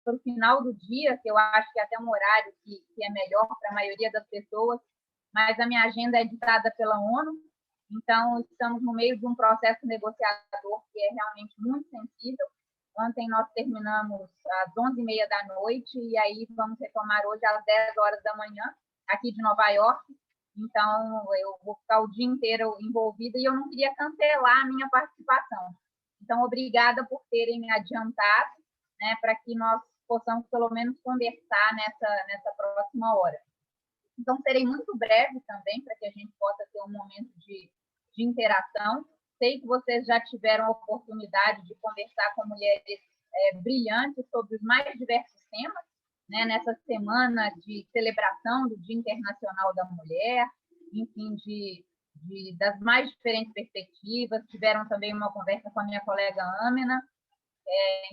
para o final do dia, que eu acho que é até um horário que é melhor para a maioria das pessoas, mas a minha agenda é ditada pela ONU, então estamos no meio de um processo negociador que é realmente muito sensível. Ontem nós terminamos às 11h30 da noite e aí vamos retomar hoje às 10 horas da manhã, aqui de Nova York. Então, eu vou ficar o dia inteiro envolvida e eu não queria cancelar a minha participação. Então, obrigada por terem me adiantado, né, para que nós possamos, pelo menos, conversar nessa próxima hora. Então, serei muito breve também, para que a gente possa ter um momento de interação. Sei que vocês já tiveram a oportunidade de conversar com mulheres brilhantes sobre os mais diversos temas, né, nessa semana de celebração do Dia Internacional da Mulher, enfim, das mais diferentes perspectivas. Tiveram também uma conversa com a minha colega Amina.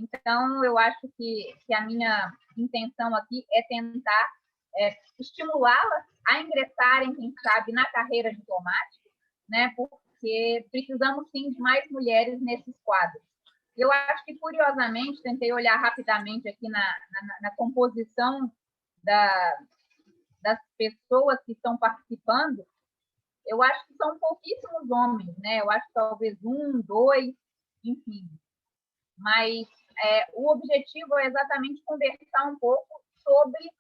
Então, eu acho que a minha intenção aqui é tentar estimulá-las a ingressarem, quem sabe, na carreira diplomática, né, porque precisamos, sim, de mais mulheres nesses quadros. Eu acho que, curiosamente, tentei olhar rapidamente aqui na composição das pessoas que estão participando, eu acho que são pouquíssimos homens, né? Eu acho que talvez 1, 2, enfim. Mas o objetivo é exatamente conversar um pouco sobre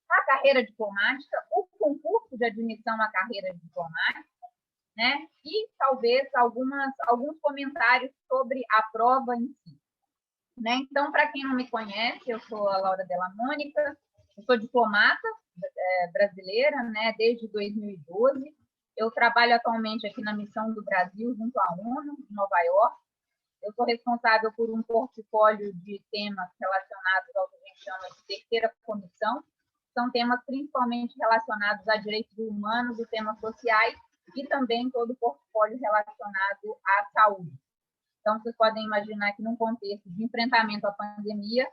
a carreira diplomática, o concurso de admissão à carreira diplomática, né? E talvez alguns comentários sobre a prova em si. Né? Então, para quem não me conhece, eu sou a Laura Della Mônica, eu sou diplomata brasileira, né, desde 2012. Eu trabalho atualmente aqui na Missão do Brasil, junto à ONU, em Nova York. Eu sou responsável por um portfólio de temas relacionados ao que a gente chama de terceira comissão. São temas principalmente relacionados a direitos humanos e temas sociais, e também todo o portfólio relacionado à saúde. Então, vocês podem imaginar que, num contexto de enfrentamento à pandemia,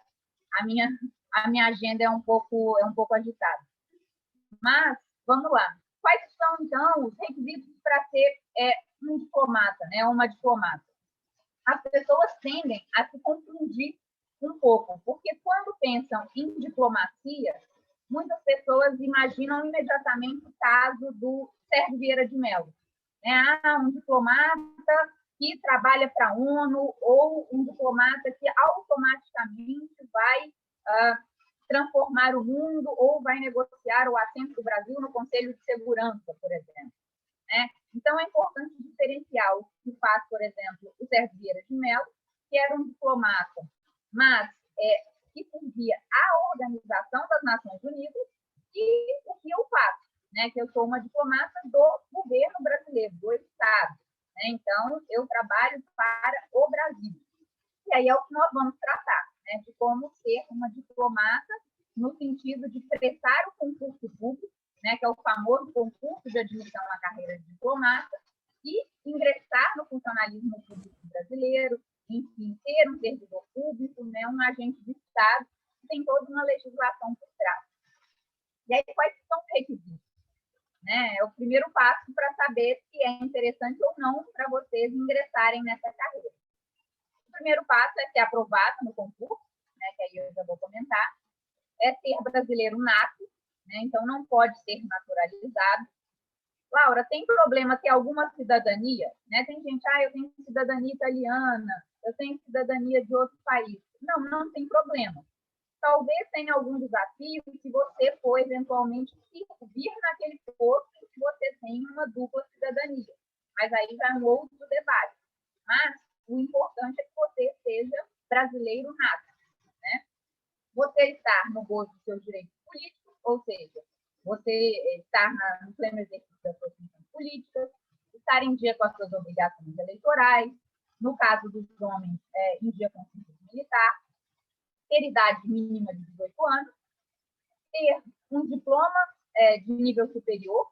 a minha agenda é um pouco agitada. Mas, vamos lá. Quais são, então, os requisitos para ser um diplomata, né, uma diplomata? As pessoas tendem a se confundir um pouco, porque quando pensam em diplomacia, muitas pessoas imaginam imediatamente o caso do Sérgio Vieira de Mello. Um diplomata que trabalha para a ONU ou um diplomata que automaticamente vai transformar o mundo ou vai negociar o assento do Brasil no Conselho de Segurança, por exemplo. Né? Então, é importante diferenciar o que faz, por exemplo, o Sérgio Vieira de Mello, que era um diplomata, mas que servia à Organização das Nações Unidas, e o que eu faço, né? Que eu sou uma diplomata do governo brasileiro, do Estado. Né? Então, eu trabalho para o Brasil. E aí é o que nós vamos tratar, né? De como ser uma diplomata no sentido de prestar o concurso público, né? Que é o famoso concurso de admissão à carreira de diplomata, e ingressar no funcionalismo público brasileiro, enfim, ser um servidor público, né? Um agente de Estado, que tem toda uma legislação por trás. E aí, quais são os requisitos? Né? É o primeiro passo para saber se é interessante ou não para vocês ingressarem nessa carreira. O primeiro passo é ser aprovado no concurso, né, que aí eu já vou comentar, é ser brasileiro nato, né, então não pode ser naturalizado. Laura, tem problema ter alguma cidadania? Né? Tem gente, eu tenho cidadania italiana, eu tenho cidadania de outro país. Não tem problema. Talvez tenha algum desafio se você for eventualmente vir naquele posto que você tem uma dupla cidadania. Mas aí já é um outro debate. Mas o importante é que você seja brasileiro nato. Né? Você estar no gozo dos seus direitos políticos, ou seja, você estar no pleno exercício das suas funções políticas, estar em dia com as suas obrigações eleitorais, no caso dos homens, em dia com o serviço militar, ter idade mínima de 18 anos, ter um diploma de nível superior.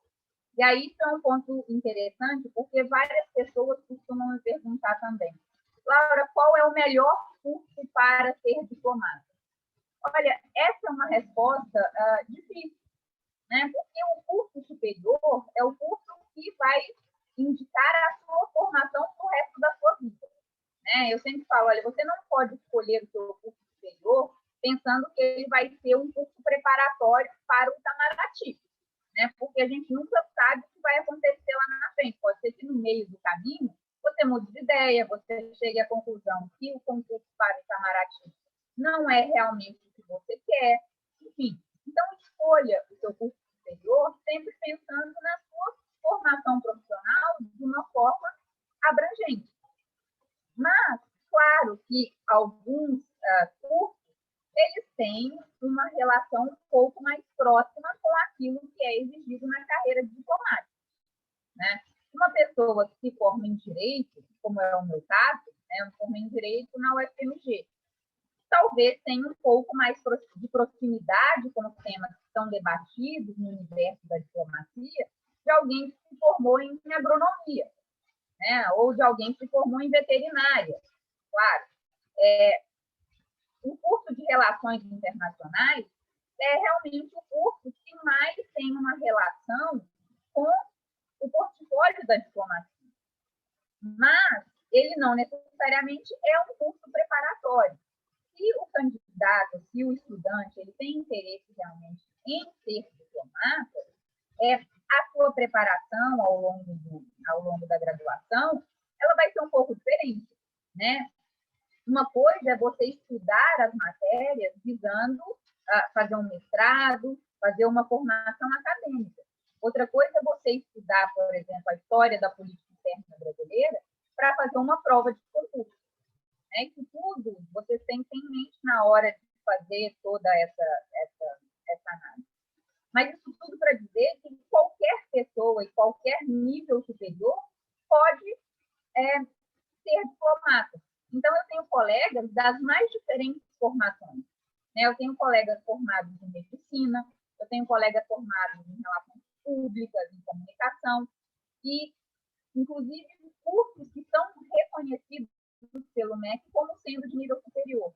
E aí isso é um ponto interessante, porque várias pessoas costumam me perguntar também: Laura, qual é o melhor curso para ser diplomata? Olha, essa é uma resposta difícil, né? Porque o curso superior é o curso que vai indicar a sua formação para o resto da sua vida. Né? Eu sempre falo, olha, você não pode escolher o seu curso superior pensando que ele vai ser um curso preparatório para o Itamaraty, né? Porque a gente nunca sabe o que vai acontecer lá na frente. Pode ser que no meio do caminho você mude de ideia, você chegue à conclusão que o concurso para o Itamaraty não é realmente o que você quer, enfim. Então, escolha o seu curso superior sempre pensando na sua formação profissional de uma forma abrangente. Mas, claro que alguns cursos eles têm uma relação um pouco mais próxima com aquilo que é exigido na carreira de diplomático, né? Uma pessoa que se forma em Direito, como é o meu caso, né, eu me formei em Direito na UFMG, talvez tenha um pouco mais de proximidade com os temas que são debatidos no universo da diplomacia de alguém que se formou em agronomia, né? Ou de alguém que se formou em veterinária. Claro, o curso de Relações Internacionais é realmente o curso que mais tem uma relação com o portfólio da diplomacia. Mas ele não necessariamente é um curso preparatório. Se o candidato, se o estudante, ele tem interesse realmente em ser diplomata, a sua preparação ao longo da graduação, ela vai ser um pouco diferente, né? Uma coisa é você estudar as matérias visando fazer um mestrado, fazer uma formação acadêmica. Outra coisa é você estudar, por exemplo, a história da política interna brasileira para fazer uma prova de concurso. Né? Isso tudo vocês têm que ter em mente na hora de fazer toda essa análise. Mas isso tudo para dizer que qualquer pessoa e qualquer nível superior pode ser diplomata. Então, eu tenho colegas das mais diferentes formações. Né? Eu tenho colegas formados em medicina, eu tenho colegas formados em relações públicas, em comunicação, e, inclusive, cursos que são reconhecidos pelo MEC como sendo de nível superior.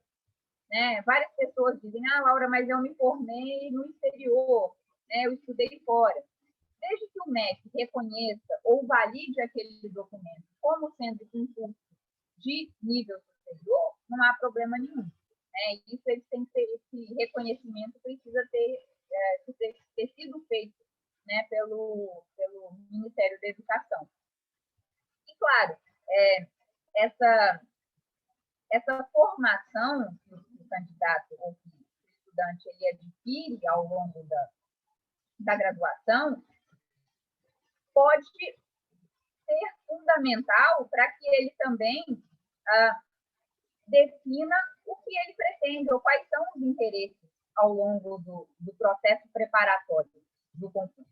Né? Várias pessoas dizem, Laura, mas eu me formei no exterior, né? Eu estudei fora. Desde que o MEC reconheça ou valide aquele documento como sendo um curso de nível superior, não há problema nenhum. Né? Isso eles têm que ter, esse reconhecimento precisa ter sido feito, né, pelo Ministério da Educação. E, claro, essa formação que o candidato ou que o estudante ele adquire ao longo da graduação pode ser fundamental para que ele também defina o que ele pretende ou quais são os interesses ao longo do processo preparatório do concurso.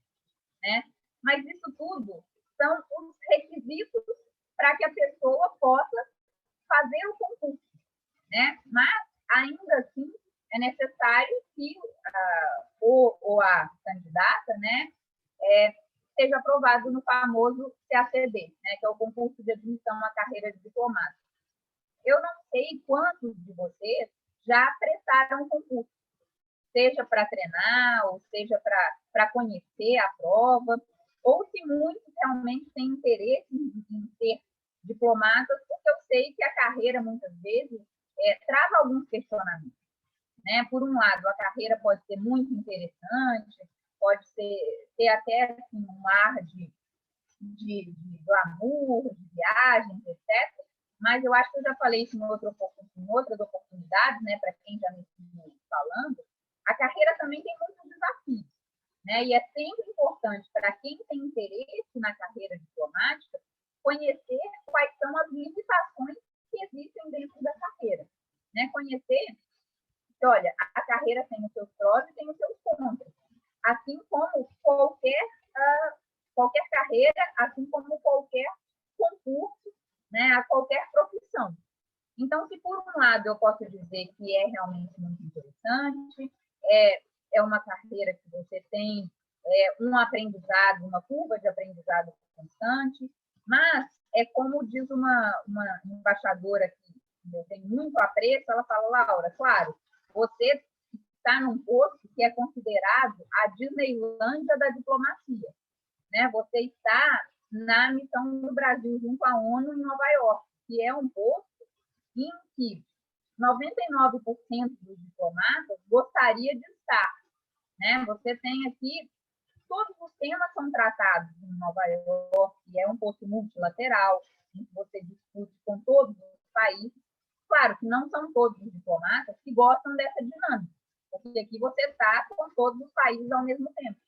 Né? Mas isso tudo são os requisitos para que a pessoa possa fazer o concurso. Né? Mas, ainda assim, é necessário que a candidata, né, seja aprovado no famoso CACD, né, que é o concurso de admissão à carreira de diplomata. Eu não sei quantos de vocês já prestaram concurso, seja para treinar, ou seja para conhecer a prova, ou se muitos realmente têm interesse em ser diplomatas, porque eu sei que a carreira, muitas vezes, traz alguns questionamentos. Né? Por um lado, a carreira pode ser muito interessante, pode ter até assim, um ar de glamour, de viagens, etc. Mas eu acho que eu já falei isso em outras oportunidades, né, para quem já me viu falando, a carreira também tem muitos desafios. Né? E é sempre importante para quem tem interesse na carreira diplomática conhecer quais são as limitações que existem dentro da carreira. Né? Conhecer que, olha, a carreira tem os seus prós e tem os seus contras. Assim como qualquer carreira, assim como qualquer concurso, né, qualquer profissão. Então, se por um lado eu posso dizer que é realmente muito interessante, é uma carreira que você tem um aprendizado, uma curva de aprendizado constante, mas como diz uma embaixadora que eu tenho muito apreço, ela fala, Laura, claro, você está num posto que é considerado a Disneylândia da diplomacia. Né? Você está na missão do Brasil junto à ONU em Nova York, que é um posto em que 99% dos diplomatas gostaria de estar, né? Você tem aqui, todos os temas são tratados em Nova York, é um posto multilateral, em que você discute com todos os países. Claro que não são todos os diplomatas que gostam dessa dinâmica, porque aqui você está com todos os países ao mesmo tempo.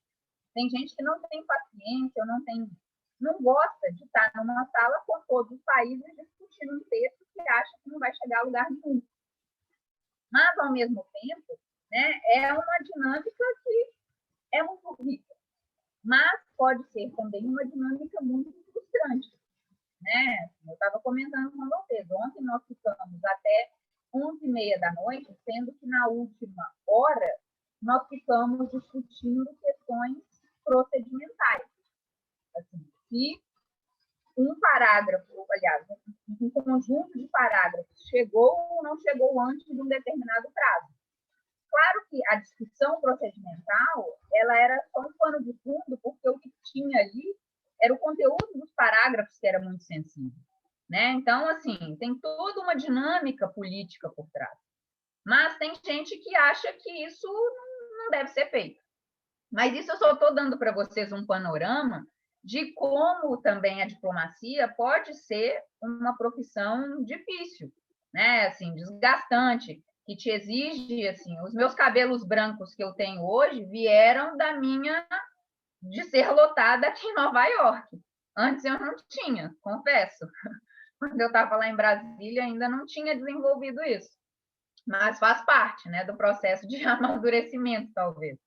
Tem gente que não tem paciência, não gosta de estar numa sala com todos os países discutindo um texto que acha que não vai chegar a lugar nenhum. Mas, ao mesmo tempo, né, é uma dinâmica que é muito rica, mas pode ser também uma dinâmica muito frustrante. Né? Eu estava comentando com vocês, ontem nós ficamos até 11h30 da noite, sendo que na última hora nós ficamos discutindo questões procedimentais. Assim, se um parágrafo, aliás, um conjunto de parágrafos chegou ou não chegou antes de um determinado prazo. Claro que a discussão procedimental ela era só um pano de fundo, porque o que tinha ali era o conteúdo dos parágrafos que era muito sensível. Né? Então, assim, tem toda uma dinâmica política por trás. Mas tem gente que acha que isso não deve ser feito. Mas isso eu só estou dando para vocês um panorama de como também a diplomacia pode ser uma profissão difícil, né? Assim, desgastante, que te exige, assim, os meus cabelos brancos que eu tenho hoje vieram de ser lotada aqui em Nova York. Antes eu não tinha, confesso. Quando eu estava lá em Brasília, ainda não tinha desenvolvido isso. Mas faz parte, né, do processo de amadurecimento, talvez.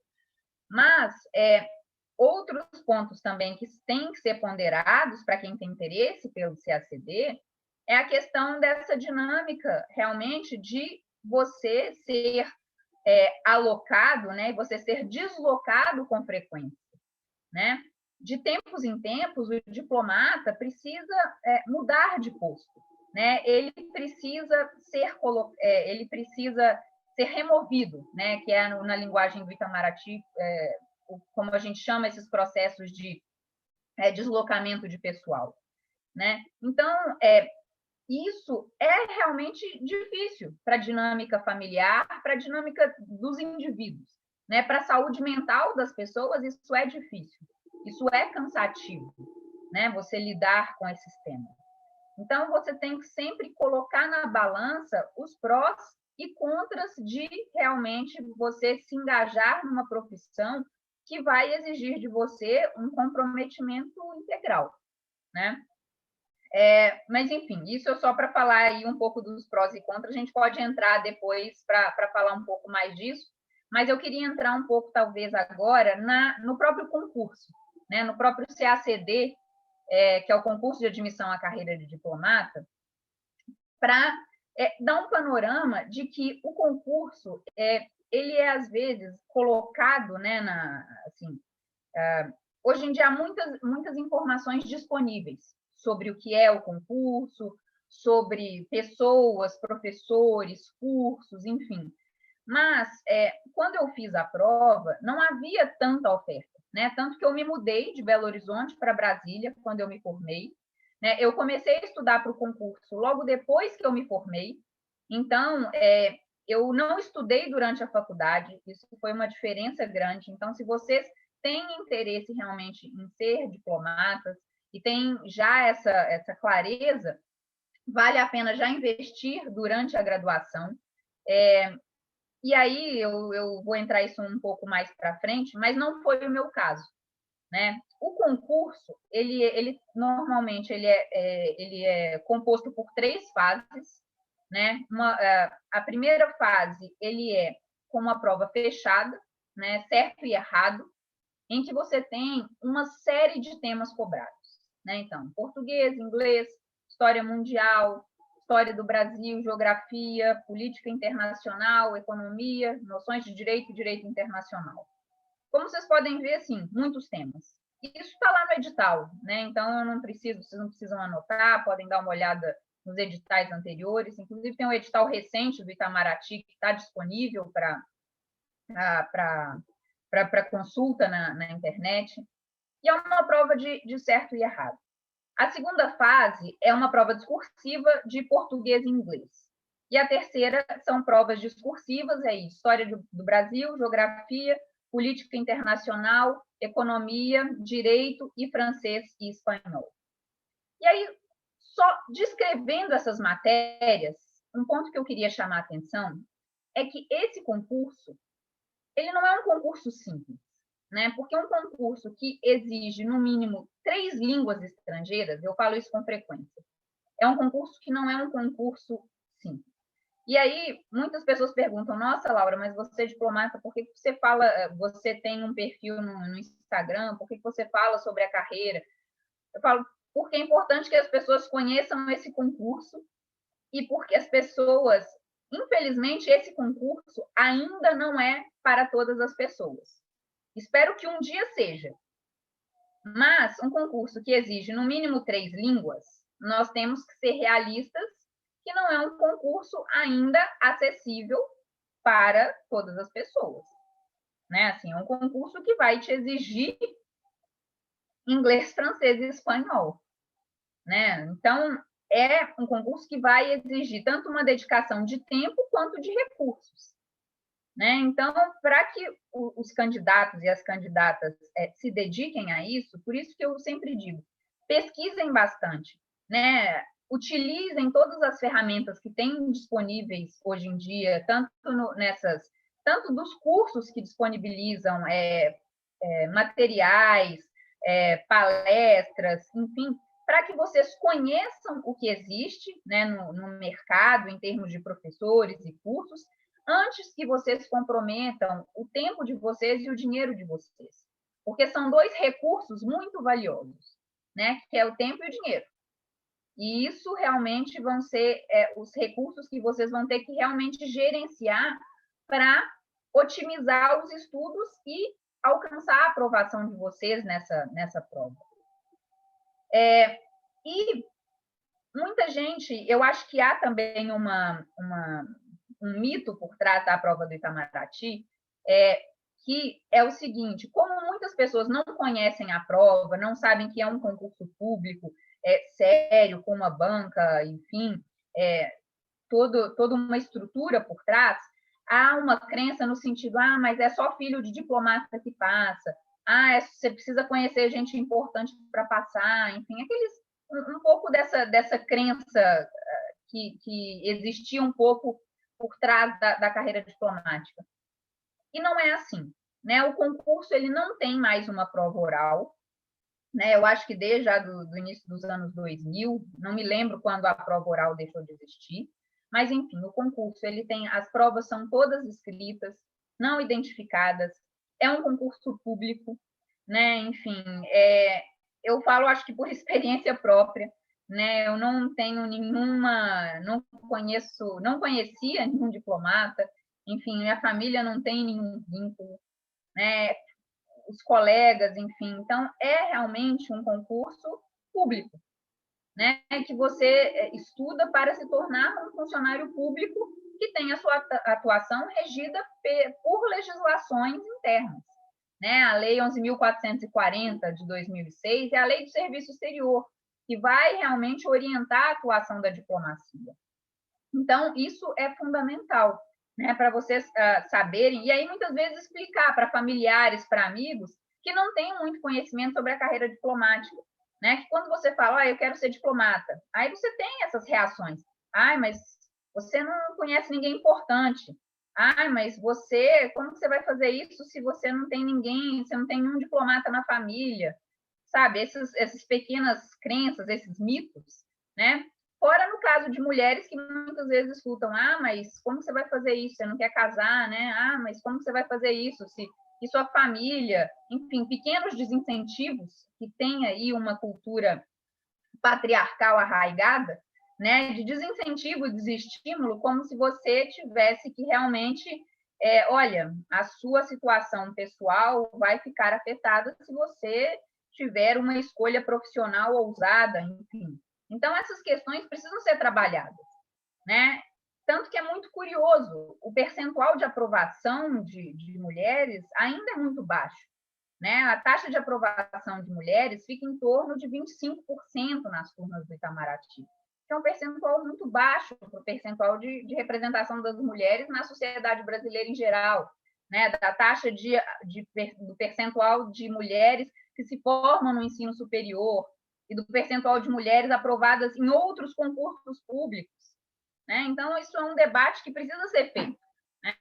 Mas outros pontos também que têm que ser ponderados para quem tem interesse pelo CACD é a questão dessa dinâmica, realmente, de você ser alocado, né, você ser deslocado com frequência, né? De tempos em tempos, o diplomata precisa mudar de posto, né? Ele precisa ser removido, né? Que é na linguagem do Itamaraty, como a gente chama esses processos de deslocamento de pessoal, né? Então, isso é realmente difícil para a dinâmica familiar, para a dinâmica dos indivíduos, né? Para a saúde mental das pessoas, isso é difícil. Isso é cansativo, né? Você lidar com esses temas. Então, você tem que sempre colocar na balança os prós e contras de realmente você se engajar numa profissão que vai exigir de você um comprometimento integral, né? Mas, enfim, isso é só para falar aí um pouco dos prós e contras. A gente pode entrar depois para falar um pouco mais disso, mas eu queria entrar um pouco, talvez, agora no próprio concurso, né? No próprio CACD, que é o concurso de admissão à carreira de diplomata, para dar um panorama de que o concurso ele é, às vezes, colocado, né, assim, hoje em dia há muitas informações disponíveis sobre o que é o concurso, sobre pessoas, professores, cursos, enfim. Mas, quando eu fiz a prova, não havia tanta oferta, né? Tanto que eu me mudei de Belo Horizonte para Brasília quando eu me formei. Né? Eu comecei a estudar para o concurso logo depois que eu me formei. Então, eu não estudei durante a faculdade, isso foi uma diferença grande. Então, se vocês têm interesse realmente em ser diplomatas e têm já essa clareza, vale a pena já investir durante a graduação. E aí eu vou entrar isso um pouco mais para frente, mas não foi o meu caso, né? O concurso, ele normalmente ele é composto por 3 fases, né? A primeira fase ele é com uma prova fechada, né? Certo e errado, em que você tem uma série de temas cobrados, né? Então, português, inglês, história mundial, história do Brasil, geografia, política internacional, economia, noções de direito e direito internacional. Como vocês podem ver, assim, muitos temas. Isso está lá no edital, né? Então, vocês não precisam anotar, podem dar uma olhada nos editais anteriores. Inclusive, tem um edital recente do Itamaraty que está disponível para consulta na internet. E é uma prova de certo e errado. A segunda fase é uma prova discursiva de português e inglês. E a terceira são provas discursivas, aí, história do Brasil, geografia, política internacional, economia, direito e francês e espanhol. E aí, só descrevendo essas matérias, um ponto que eu queria chamar a atenção é que esse concurso, ele não é um concurso simples, né? Porque um concurso que exige, no mínimo, 3 línguas estrangeiras, eu falo isso com frequência, é um concurso que não é um concurso simples. E aí, muitas pessoas perguntam, nossa, Laura, mas você é diplomata, por que você fala, você tem um perfil no Instagram, por que você fala sobre a carreira? Eu falo, porque é importante que as pessoas conheçam esse concurso e porque as pessoas, infelizmente, esse concurso ainda não é para todas as pessoas. Espero que um dia seja. Mas um concurso que exige, no mínimo, 3 línguas, nós temos que ser realistas que não é um concurso ainda acessível para todas as pessoas. Né? Assim, é um concurso que vai te exigir inglês, francês e espanhol. Né? Então, é um concurso que vai exigir tanto uma dedicação de tempo quanto de recursos. Né? Então, para que os candidatos e as candidatas se dediquem a isso, por isso que eu sempre digo, pesquisem bastante, né? Utilizem todas as ferramentas que têm disponíveis hoje em dia, tanto dos cursos que disponibilizam materiais, palestras, enfim, para que vocês conheçam o que existe, né, no mercado, em termos de professores e cursos, antes que vocês comprometam o tempo de vocês e o dinheiro de vocês. Porque são 2 recursos muito valiosos, né, que é o tempo e o dinheiro. E isso realmente vão ser os recursos que vocês vão ter que realmente gerenciar para otimizar os estudos e alcançar a aprovação de vocês nessa prova. E muita gente, eu acho que há também um mito por trás da prova do Itamaraty, que é o seguinte, como muitas pessoas não conhecem a prova, não sabem que é um concurso público, sério, com uma banca, enfim, toda uma estrutura por trás, há uma crença no sentido, mas é só filho de diplomata que passa, você precisa conhecer gente importante para passar, enfim, um pouco dessa crença que existia um pouco por trás da carreira diplomática. E não é assim. Né? O concurso ele não tem mais uma prova oral. Né? Eu acho que desde do início dos anos 2000, não me lembro quando a prova oral deixou de existir, mas, enfim, o concurso, as provas são todas escritas, não identificadas, é um concurso público, né? Enfim, eu falo, acho que por experiência própria, né? Eu não tenho não conhecia nenhum diplomata, enfim, minha família não tem nenhum vínculo, né? Os colegas, enfim. Então, é realmente um concurso público, né? Que você estuda para se tornar um funcionário público que tem a sua atuação regida por legislações internas. Né? A Lei 11.440 de 2006 é a Lei do Serviço Exterior, que vai realmente orientar a atuação da diplomacia. Então, isso é fundamental, né, para vocês saberem, e aí muitas vezes explicar para familiares, para amigos, que não têm muito conhecimento sobre a carreira diplomática. Né? Que quando você fala, eu quero ser diplomata, aí você tem essas reações. Mas você não conhece ninguém importante. Mas como você vai fazer isso se você não tem ninguém, você não tem nenhum diplomata na família? Sabe, essas pequenas crenças, esses mitos, né? Fora no caso de mulheres que muitas vezes escutam, mas como você vai fazer isso? Você não quer casar, né? Mas como você vai fazer isso? E sua família, enfim, pequenos desincentivos que tem aí uma cultura patriarcal arraigada, né? De desincentivo e desestímulo, como se você tivesse que realmente, olha, a sua situação pessoal vai ficar afetada se você tiver uma escolha profissional ousada, enfim. Então, essas questões precisam ser trabalhadas, né? Tanto que é muito curioso, o percentual de aprovação de mulheres ainda é muito baixo. Né? A taxa de aprovação de mulheres fica em torno de 25% nas turmas do Itamaraty. que é um percentual muito baixo para o percentual de representação das mulheres na sociedade brasileira em geral, né? Da taxa do percentual de mulheres que se formam no ensino superior e do percentual de mulheres aprovadas em outros concursos públicos, né? Então, isso é um debate que precisa ser feito, né?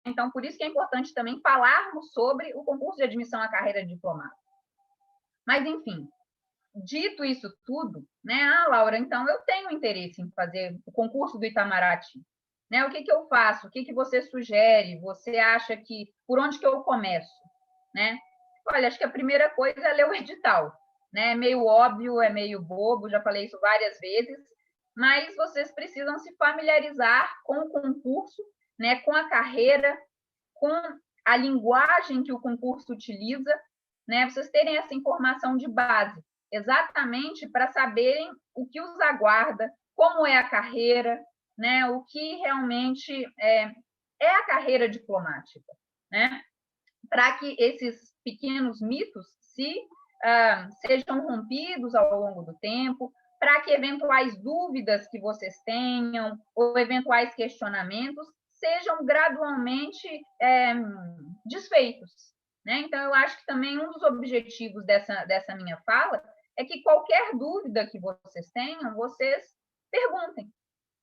Então, por isso que é importante também falarmos sobre o concurso de admissão à carreira de diplomata. Mas, enfim, dito isso tudo, né? Laura, então eu tenho interesse em fazer o concurso do Itamaraty, né? O que eu faço? O que você sugere? Você acha que por onde que eu começo, né? Olha, acho que a primeira coisa é ler o edital, né? É meio óbvio, é meio bobo, já falei isso várias vezes, mas vocês precisam se familiarizar com o concurso, né? Com a carreira, com a linguagem que o concurso utiliza, né? Vocês terem essa informação de base, exatamente para saberem o que os aguarda, como é a carreira, né? O que realmente é a carreira diplomática, né? Para que esses pequenos mitos sejam rompidos ao longo do tempo, para que eventuais dúvidas que vocês tenham ou eventuais questionamentos sejam gradualmente desfeitos, né? Então, eu acho que também um dos objetivos dessa minha fala é que qualquer dúvida que vocês tenham, vocês perguntem,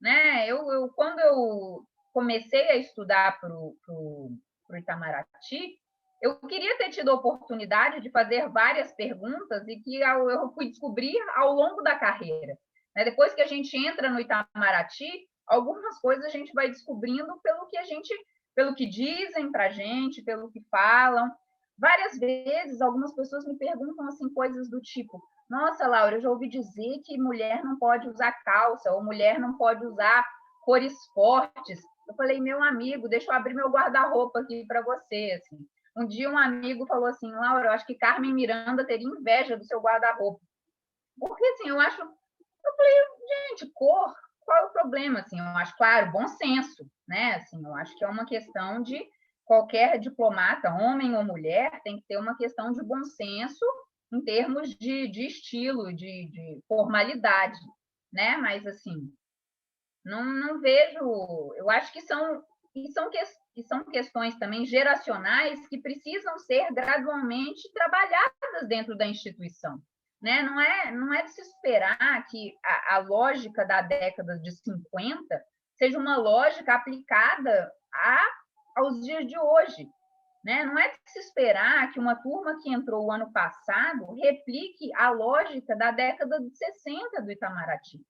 né? Quando eu comecei a estudar para o Itamaraty, eu queria ter tido a oportunidade de fazer várias perguntas e que eu fui descobrir ao longo da carreira, né? Depois que a gente entra no Itamaraty, algumas coisas a gente vai descobrindo pelo que dizem para a gente, pelo que falam. Várias vezes, algumas pessoas me perguntam assim coisas do tipo: nossa, Laura, eu já ouvi dizer que mulher não pode usar calça, ou mulher não pode usar cores fortes. Eu falei, meu amigo, deixa eu abrir meu guarda-roupa aqui para você. Assim. Um dia um amigo falou assim, Laura, eu acho que Carmen Miranda teria inveja do seu guarda-roupa. Porque, assim, eu falei, gente, cor, qual é o problema? Assim, eu acho, claro, bom senso, né? Assim, eu acho que é uma questão de qualquer diplomata, homem ou mulher, tem que ter uma questão de bom senso em termos de estilo, de formalidade, né? Mas, assim, não vejo... Eu acho que são questões também geracionais que precisam ser gradualmente trabalhadas dentro da instituição. Né? Não é de se esperar que a lógica da década de 50 seja uma lógica aplicada aos dias de hoje. Né? Não é de se esperar que uma turma que entrou o ano passado replique a lógica da década de 60 do Itamaraty.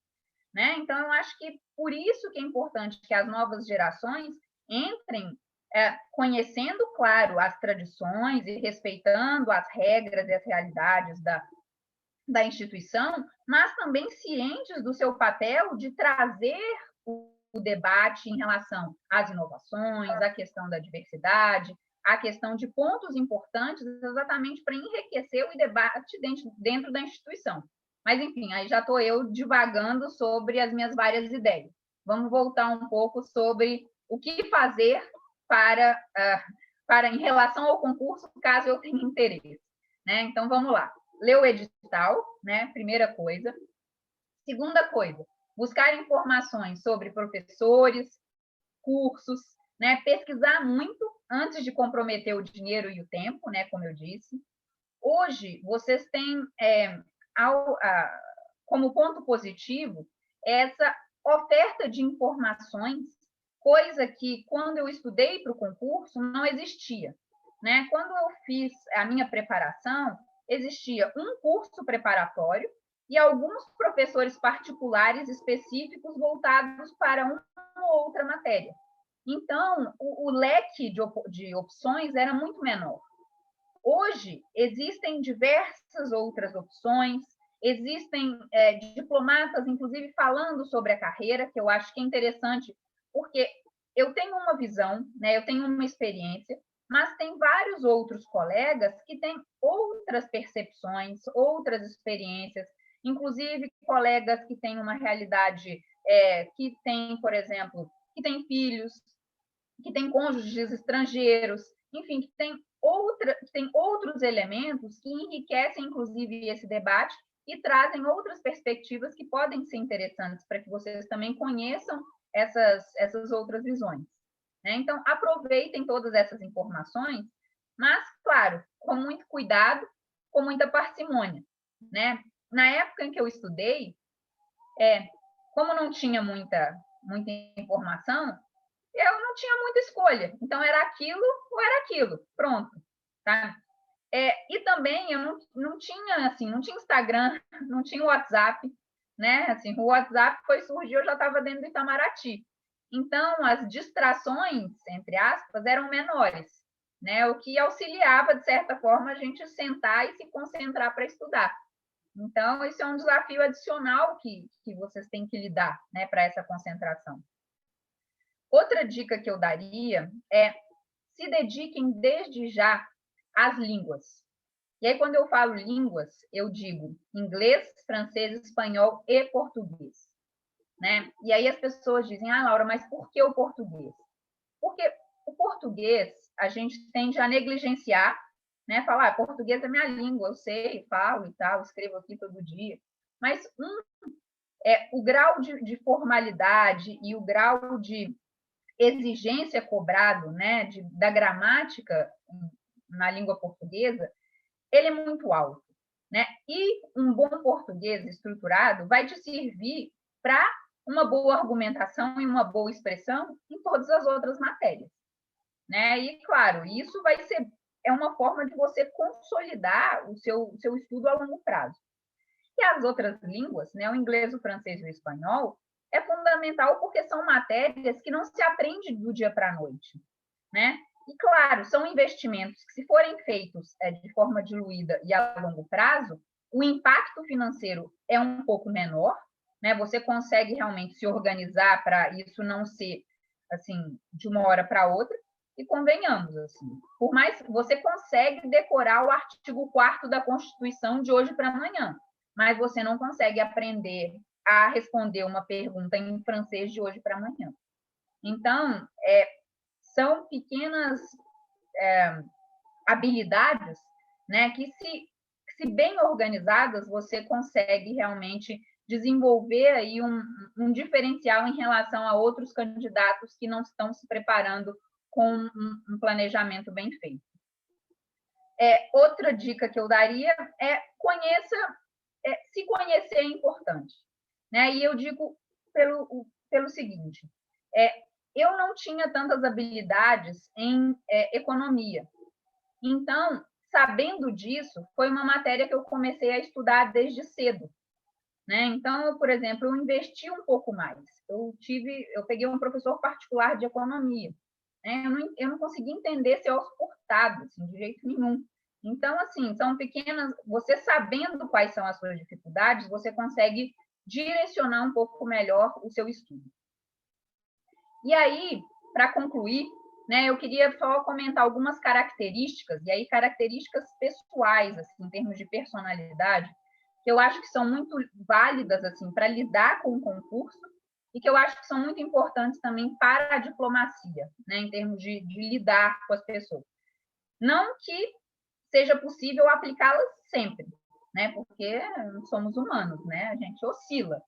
Né? Então, eu acho que por isso que é importante que as novas gerações entrem conhecendo, claro, as tradições e respeitando as regras e as realidades da instituição, mas também cientes do seu papel de trazer o debate em relação às inovações, à questão da diversidade, à questão de pontos importantes, exatamente para enriquecer o debate dentro da instituição. Mas, enfim, aí já estou eu divagando sobre as minhas várias ideias. Vamos voltar um pouco sobre o que fazer para em relação ao concurso, caso eu tenha interesse. Né? Então, vamos lá. Ler o edital, né? Primeira coisa. Segunda coisa, buscar informações sobre professores, cursos, né? Pesquisar muito antes de comprometer o dinheiro e o tempo, né? Como eu disse. Hoje, vocês têm como ponto positivo essa oferta de informações, coisa que, quando eu estudei para o concurso, não existia. Né? Quando eu fiz a minha preparação, existia um curso preparatório e alguns professores particulares específicos voltados para uma ou outra matéria. Então, o leque de opções era muito menor. Hoje, existem diversas outras opções, existem diplomatas, inclusive, falando sobre a carreira, que eu acho que é interessante, porque eu tenho uma visão, né, eu tenho uma experiência, mas tem vários outros colegas que têm outras percepções, outras experiências, inclusive colegas que têm uma realidade que tem, por exemplo, que têm filhos, que têm cônjuges estrangeiros, enfim, que tem outros elementos que enriquecem, inclusive, esse debate e trazem outras perspectivas que podem ser interessantes para que vocês também conheçam essas outras visões. Né? Então, aproveitem todas essas informações, mas, claro, com muito cuidado, com muita parcimônia. Né? Na época em que eu estudei, como não tinha muita informação, eu não tinha muita escolha. Então, era aquilo ou era aquilo. Pronto. Tá? E também eu não tinha, assim, não tinha Instagram, não tinha WhatsApp, né? Assim, o WhatsApp surgiu, eu já estava dentro do Itamaraty. Então, as distrações, entre aspas, eram menores, né? O que auxiliava, de certa forma, a gente sentar e se concentrar para estudar. Então, esse é um desafio adicional que vocês têm que lidar, né, para essa concentração. Outra dica que eu daria é se dediquem desde já às línguas. E aí, quando eu falo línguas, eu digo inglês, francês, espanhol e português. Né? E aí as pessoas dizem, Laura, mas por que o português? Porque o português a gente tende a negligenciar, né? Falar, português é minha língua, eu sei, falo e tal, escrevo aqui todo dia. Mas o grau de formalidade e o grau de exigência cobrado, né, da gramática na língua portuguesa, ele é muito alto, né? E um bom português estruturado vai te servir para uma boa argumentação e uma boa expressão em todas as outras matérias, né? E claro, isso é uma forma de você consolidar o seu estudo a longo prazo. E as outras línguas, né, o inglês, o francês e o espanhol, é fundamental porque são matérias que não se aprende do dia para a noite, né? E, claro, são investimentos que, se forem feitos de forma diluída e a longo prazo, o impacto financeiro é um pouco menor, né? Você consegue realmente se organizar para isso não ser, assim, de uma hora para outra. E convenhamos, assim, por mais você consegue decorar o artigo 4º da Constituição de hoje para amanhã, mas você não consegue aprender a responder uma pergunta em francês de hoje para amanhã. Então, são pequenas habilidades, né, que se bem organizadas, você consegue realmente desenvolver aí um diferencial em relação a outros candidatos que não estão se preparando com um planejamento bem feito. Outra dica que eu daria é se conhecer é importante, né? E eu digo pelo seguinte, eu não tinha tantas habilidades em economia. Então, sabendo disso, foi uma matéria que eu comecei a estudar desde cedo, né? Então, por exemplo, eu investi um pouco mais. Eu peguei um professor particular de economia, né? Eu não consegui entender CEOs cortados, assim, de jeito nenhum. Então, assim, são pequenas. Você sabendo quais são as suas dificuldades, você consegue direcionar um pouco melhor o seu estudo. E aí, para concluir, né, eu queria só comentar algumas características, e aí características pessoais, assim, em termos de personalidade, que eu acho que são muito válidas assim, para lidar com o concurso e que eu acho que são muito importantes também para a diplomacia, né, em termos de lidar com as pessoas. Não que seja possível aplicá-las sempre, né, porque somos humanos, né, a gente oscila.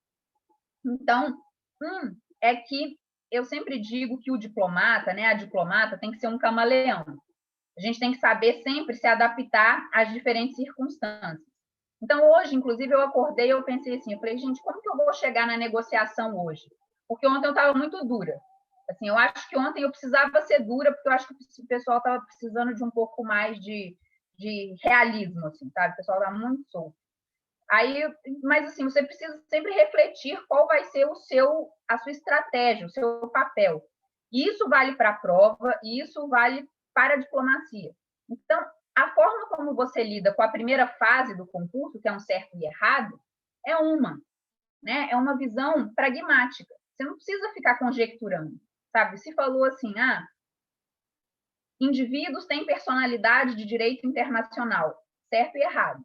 Então, é que eu sempre digo que o diplomata, né, a diplomata tem que ser um camaleão. A gente tem que saber sempre se adaptar às diferentes circunstâncias. Então, hoje, inclusive, eu acordei e eu pensei assim, eu falei, gente, como que eu vou chegar na negociação hoje? Porque ontem eu estava muito dura. Assim, eu acho que ontem eu precisava ser dura, porque eu acho que o pessoal estava precisando de um pouco mais de realismo, assim, sabe? O pessoal estava muito solto. Aí, mas assim, você precisa sempre refletir qual vai ser a sua estratégia, o seu papel. E isso vale para a prova, e isso vale para a diplomacia. Então, a forma como você lida com a primeira fase do concurso, que é um certo e errado, é né? É uma visão pragmática. Você não precisa ficar conjecturando, sabe? Se falou assim, indivíduos têm personalidade de direito internacional, certo e errado.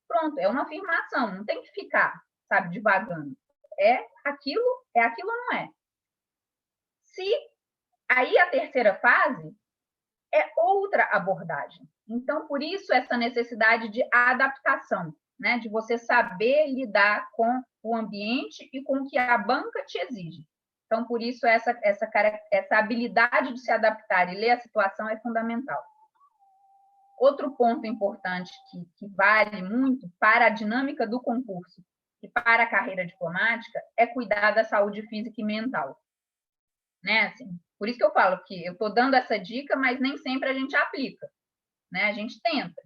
Pronto, é uma afirmação, não tem que ficar, sabe, divagando. É aquilo ou não é? Aí a terceira fase é outra abordagem. Então, por isso, essa necessidade de adaptação. né? De você saber lidar com o ambiente e com o que a banca te exige. Então, por isso, essa habilidade de se adaptar e ler a situação é fundamental. Outro ponto importante que vale muito para a dinâmica do concurso e para a carreira diplomática é cuidar da saúde física e mental. Né? Assim, por isso que eu falo que eu estou dando essa dica, mas nem sempre a gente aplica. Né? A gente tenta,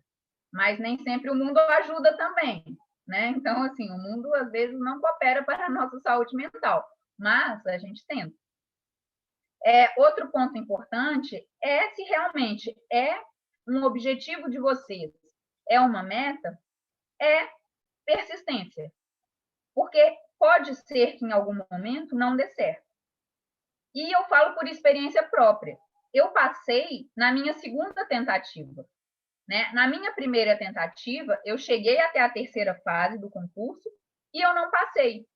mas nem sempre o mundo ajuda também. Né? Então, assim, o mundo às vezes não coopera para a nossa saúde mental, mas a gente tenta. Outro ponto importante é se realmente é um objetivo de vocês, é uma meta, é persistência. Porque pode ser que em algum momento não dê certo. E eu falo por experiência própria. Eu passei na minha segunda tentativa. Né? Na minha primeira tentativa, eu cheguei até a terceira fase do concurso e eu não passei.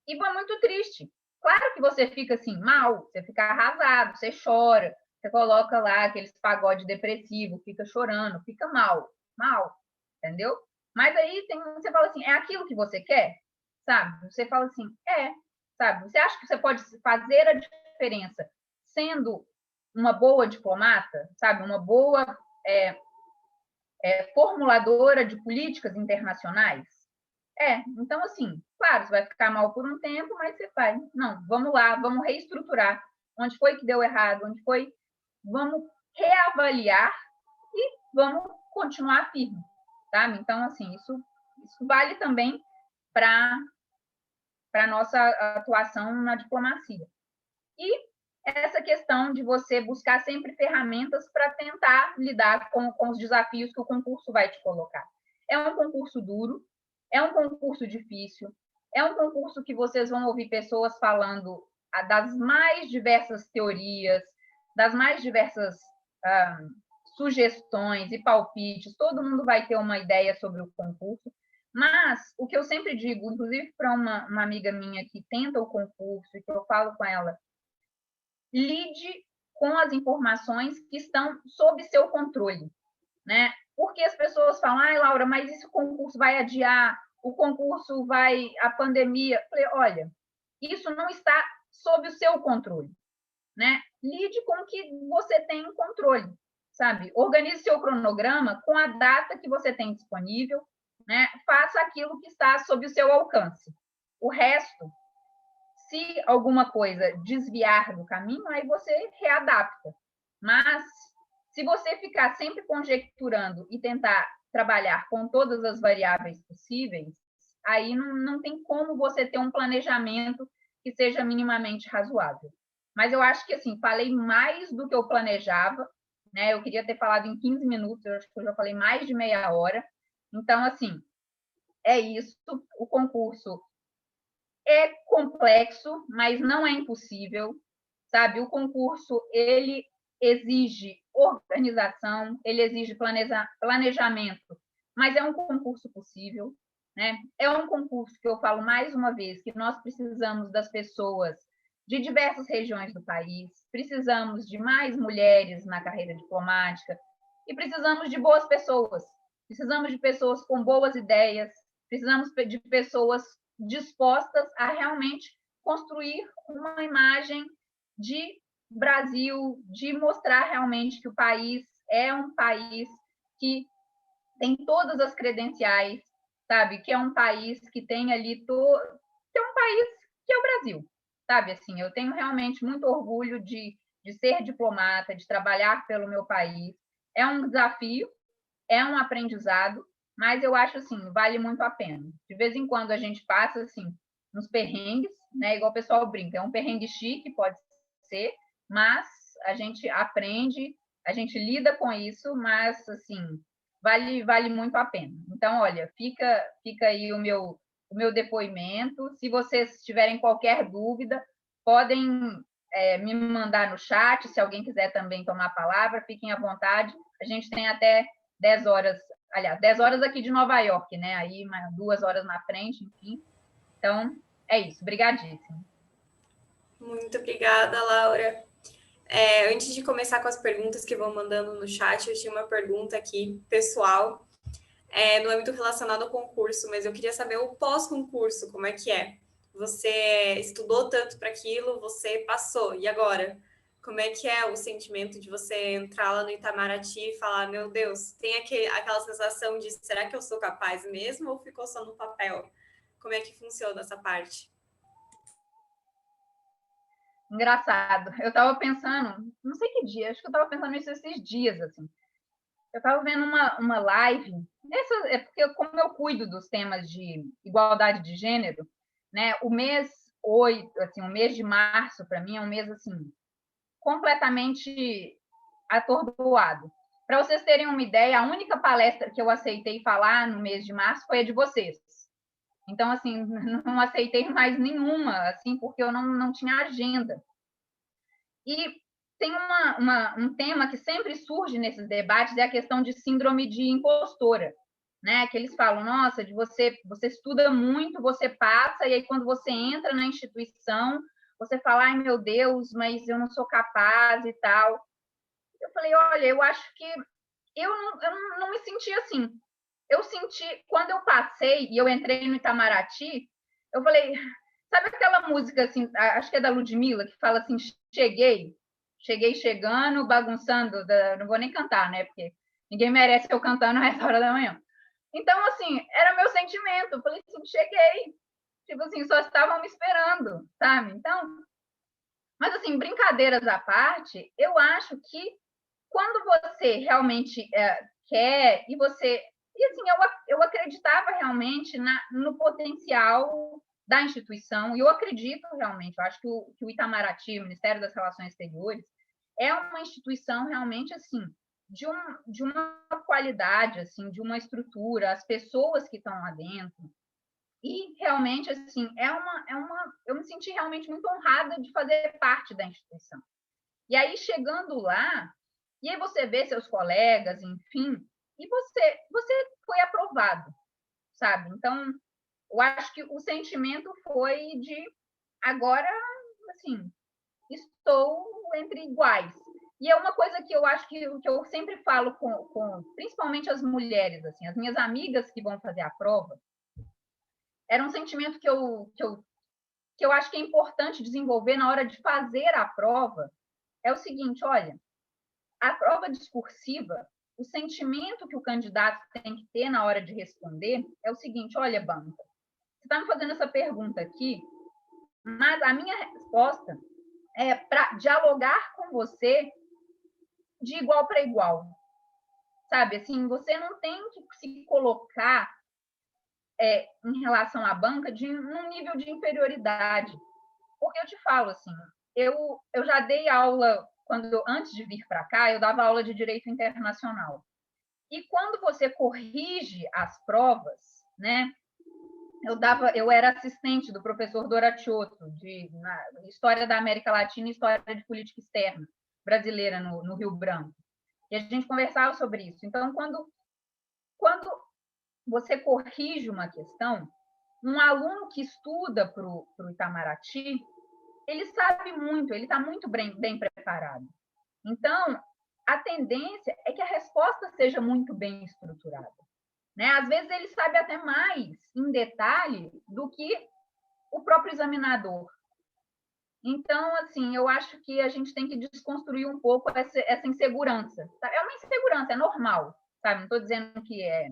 E foi muito triste. Claro que você fica assim, mal, você fica arrasado, você chora, você coloca lá aqueles pagode depressivo, fica chorando, fica mal, entendeu? Mas aí você fala assim, é aquilo que você quer? Sabe? Você fala assim, sabe? Você acha que você pode fazer a diferença sendo uma boa diplomata, sabe? Uma boa formuladora de políticas internacionais? Então, assim, claro, você vai ficar mal por um tempo, mas você vai. Não, vamos lá, vamos reestruturar. Onde foi que deu errado? Onde foi? Vamos reavaliar e vamos continuar firme, tá? Então, assim, isso vale também para a nossa atuação na diplomacia. E essa questão de você buscar sempre ferramentas para tentar lidar com os desafios que o concurso vai te colocar. É um concurso duro, é um concurso difícil, é um concurso que vocês vão ouvir pessoas falando das mais diversas teorias, das mais diversas sugestões e palpites, todo mundo vai ter uma ideia sobre o concurso, mas o que eu sempre digo, inclusive para uma amiga minha que tenta o concurso e que eu falo com ela, lide com as informações que estão sob seu controle, né? Porque as pessoas falam, Laura, mas esse concurso vai adiar, o concurso vai, a pandemia. Eu falei, olha, isso não está sob o seu controle, né? Lide com o que você tem controle, sabe? Organize seu cronograma com a data que você tem disponível, né? Faça aquilo que está sob o seu alcance. O resto, se alguma coisa desviar do caminho, aí você readapta. Mas se você ficar sempre conjecturando e tentar trabalhar com todas as variáveis possíveis, aí não tem como você ter um planejamento que seja minimamente razoável. Mas eu acho que, assim, falei mais do que eu planejava, né? Eu queria ter falado em 15 minutos, eu acho que eu já falei mais de meia hora. Então, assim, é isso. O concurso é complexo, mas não é impossível, sabe? O concurso, ele exige organização, ele exige planejamento, mas é um concurso possível, né? É um concurso que eu falo mais uma vez que nós precisamos das pessoas de diversas regiões do país, precisamos de mais mulheres na carreira diplomática e precisamos de boas pessoas, precisamos de pessoas com boas ideias, precisamos de pessoas dispostas a realmente construir uma imagem de Brasil, de mostrar realmente que o país é um país que tem todas as credenciais, sabe? Que é um país que tem ali que é um país que é o Brasil, sabe? Assim, eu tenho realmente muito orgulho de ser diplomata, de trabalhar pelo meu país. É um desafio, é um aprendizado, mas eu acho assim, vale muito a pena. De vez em quando a gente passa assim uns perrengues, né? Igual o pessoal brinca, é um perrengue chique, pode ser, mas a gente aprende, a gente lida com isso, mas assim, vale muito a pena. Então, olha, fica aí o meu depoimento. Se vocês tiverem qualquer dúvida, podem me mandar no chat, se alguém quiser também tomar a palavra, fiquem à vontade. A gente tem até 10 horas, aliás, 10 horas aqui de Nova York, né? Aí 2 horas na frente, enfim. Então, é isso. Obrigadíssimo. Muito obrigada, Laura. Antes de começar com as perguntas que vão mandando no chat, eu tinha uma pergunta aqui, pessoal. no âmbito relacionado ao concurso, mas eu queria saber o pós-concurso, como é que é? Você estudou tanto para aquilo, você passou, e agora? Como é que é o sentimento de você entrar lá no Itamaraty e falar, meu Deus, tem aquela sensação de será que eu sou capaz mesmo ou ficou só no papel? Como é que funciona essa parte? Engraçado. Eu estava pensando, não sei que dia, acho que eu estava pensando nisso esses dias, assim. Eu estava vendo uma live, é porque como eu cuido dos temas de igualdade de gênero, né? O mês 8, assim, o mês de março, para mim, é um mês, assim, completamente atordoado. Para vocês terem uma ideia, a única palestra que eu aceitei falar no mês de março foi a de vocês. Então, assim, não aceitei mais nenhuma, assim, porque eu não tinha agenda. E tem um tema que sempre surge nesses debates, é a questão de síndrome de impostora, né? Que eles falam, nossa, de você estuda muito, você passa, e aí quando você entra na instituição, você fala, ai meu Deus, mas eu não sou capaz e tal. Eu falei, olha, eu acho que eu não me senti assim. Eu senti, quando eu passei e eu entrei no Itamaraty, eu falei, sabe aquela música assim, acho que é da Ludmilla, que fala assim, cheguei chegando, bagunçando, não vou nem cantar, né? Porque ninguém merece eu cantando essa hora da manhã. Então, assim, era meu sentimento. Eu falei assim, cheguei. Tipo assim, só estavam me esperando, sabe? Então, mas assim, brincadeiras à parte, eu acho que quando você realmente quer e você. E assim, eu acreditava realmente no potencial da instituição, e eu acredito realmente, eu acho que o Itamaraty, o Ministério das Relações Exteriores, é uma instituição realmente assim, de uma qualidade, assim, de uma estrutura, as pessoas que estão lá dentro. E realmente, assim, eu me senti realmente muito honrada de fazer parte da instituição. E aí, chegando lá, e aí você vê seus colegas, enfim, e você foi aprovado, sabe? Então, eu acho que o sentimento foi de agora, assim, estou entre iguais. E é uma coisa que eu acho que eu sempre falo com principalmente as mulheres, assim, as minhas amigas que vão fazer a prova, era um sentimento que eu acho que é importante desenvolver na hora de fazer a prova, é o seguinte, olha, a prova discursiva, o sentimento que o candidato tem que ter na hora de responder é o seguinte: olha, banca, você está me fazendo essa pergunta aqui, mas a minha resposta é para dialogar com você de igual para igual. Sabe, assim, você não tem que se colocar em relação à banca num nível de inferioridade. Porque eu te falo assim, eu já dei aula, antes de vir para cá, eu dava aula de direito internacional. E quando você corrige as provas, né? Eu era assistente do professor Doracioto, na História da América Latina e História de Política Externa brasileira no Rio Branco. E a gente conversava sobre isso. Então, quando você corrige uma questão, um aluno que estuda para o Itamaraty, ele sabe muito, ele está muito bem preparado. Então, a tendência é que a resposta seja muito bem estruturada. Né? Às vezes ele sabe até mais em detalhe do que o próprio examinador. Então, assim, eu acho que a gente tem que desconstruir um pouco essa insegurança. Sabe? É uma insegurança, é normal, sabe? Não estou dizendo que é